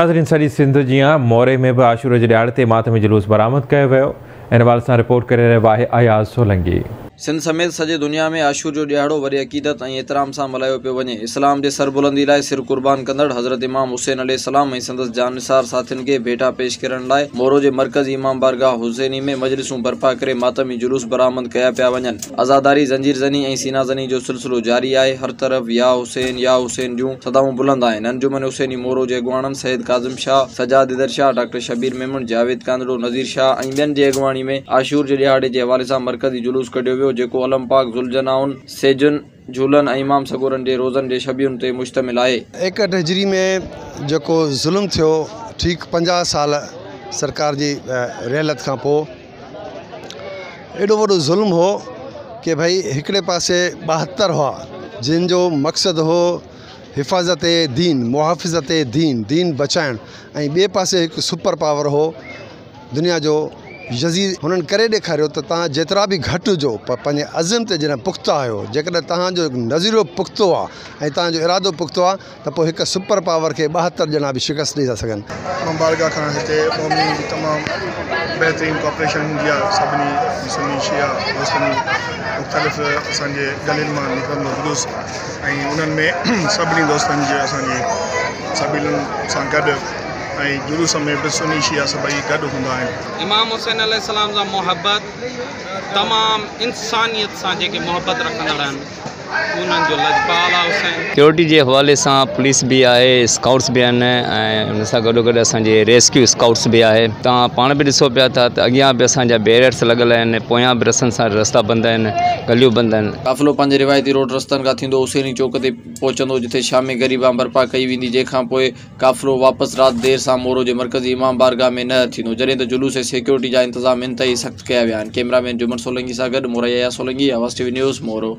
नाज़रीन, सॼी सिंध जियां मोरे में भी आशूर जे ॾियारे ते मातमी जुलूस बरामद कयो वियो। इन हवाले सां रिपोर्ट करे रहियो आहे अयाज़ सोलंकी। सिंध समेत सॼे दुनिया में आशूर जो ॾियारो वरी अक़ीदत ऐं एतराम सां मल्हायो पियो वञे। इस्लाम जे सरबुलंदी लाइ सिर कुर्बान कंदड़ हज़रत इमाम हुसैन अलैहिस्सलाम ऐं संदसि जाननिसार साथियुनि खे भेटा पेश करण लाइ मोरो जे मरकज़ी इमाम बारगाह हुसैनी में मजलिसूं बर्पा करे मातमी जुलूस बरामद कया पिया वञनि। आज़ादारी, ज़ंजीर ज़नी ऐं सीना ज़नी जो सिलसिलो जारी आहे। हर तरफ़ या हुसैन जूं सदाऊं बुलंद आहिनि। अंजुमन हुसैनी मोरो जे अॻुवाणनि सैयद काज़िम शाह, सजाद इदर शाह, डॉक्टर शबीर मेमन, जावेद कांदड़ो, नज़ीर शाह ऐं ॿियनि जे अॻुवाणी में आशूर जे ॾियारे जे हवाले सां मरकज़ी जुलूस कढियो वियो, जेको अलम पाक ज़ुलजनाउन, सेजुन, झूलन ऐं इमाम सगोरन जे रोज़नि जे शबियुनि ते मुश्तमिल आहे। 61 हिजरी में जेको ज़ुल्म थियो, ठीक 50 साल सरकार जी रियालत खां पोइ एॾो वॾो ज़ुल्म हो कि भाई हिकिड़े पासे 72 हुआ जिन जो मक़सदु हो हिफ़ाज़त दीन, मुहाफ़िज़त दीन बचाइण, ऐं ॿिए पासे हिकु सुपर पावर हो दुनिया जो यज़ीद। हुननि करे ॾेखारियो त तव्हां जेतिरा बि घटि हुजो पर पंहिंजे अज़म ते जॾहिं पुख़्ता आहियो, जेकॾहिं तव्हांजो नज़ीरो पुख़्तो आहे ऐं तव्हांजो इरादो पुख़्तो आहे त पोइ हिकु सुपर पावर खे 72 ॼणा बि शिकस्त ॾेई था सघनि। इमाम बारगाह खां हिते क़ौमी तमामु बहितरीन कॉपरेशन हूंदी आहे। सभिनी सुन्नी शिया दोस्तनि मुख़्तलिफ़ असांजे गलियुनि मां निकिरंदो जुलूस ऐं उन्हनि में सभिनी दोस्तनि जे असांजी सभिनीनि सां गॾु ऐं जुलूस में बि सुन्नी शिया सभई गॾु हूंदा आहिनि। इमाम हुसैन अलैहिस्सलाम सां मोहब्बत तमामु इंसानियत सां जेके मोहब्बत रखंदड़ आहिनि उन्हनि जो लजपाल आहे हुसैन। सिक्योरिटी जे हवाले सां पुलिस बि आहे, स्काउट्स बि आहिनि ऐं उन सां गॾोगॾु असांजे रेस्क्यू स्काउट्स बि आहे। तव्हां पाण बि ॾिसो पिया था त अॻियां बि असांजा बैरियर्स लॻल आहिनि, पोयां बि रस्तनि सां रस्ता बंदि आहिनि, गलियूं बंदि आहिनि। काफ़िलो पंहिंजे रिवायती रोड रस्तनि खां थींदो हुसैनी चौक ते पहुचंदो, जिथे शाम ग़रीबा बर्पा कई वेंदी, जंहिंखां पोइ काफ़िलो वापसि राति देरि सां मोरो जे मरकज़ी इमाम बारगाह में न थींदो, जॾहिं त जुलूस ऐं सिक्योरिटी जा इंतज़ाम इंतहाई सख़्तु कया विया आहिनि। कैमरामैन जुमन सोलंकी सां गॾु मोरैया सोलंकी, आवाज़ TV न्यूज़, मोरो।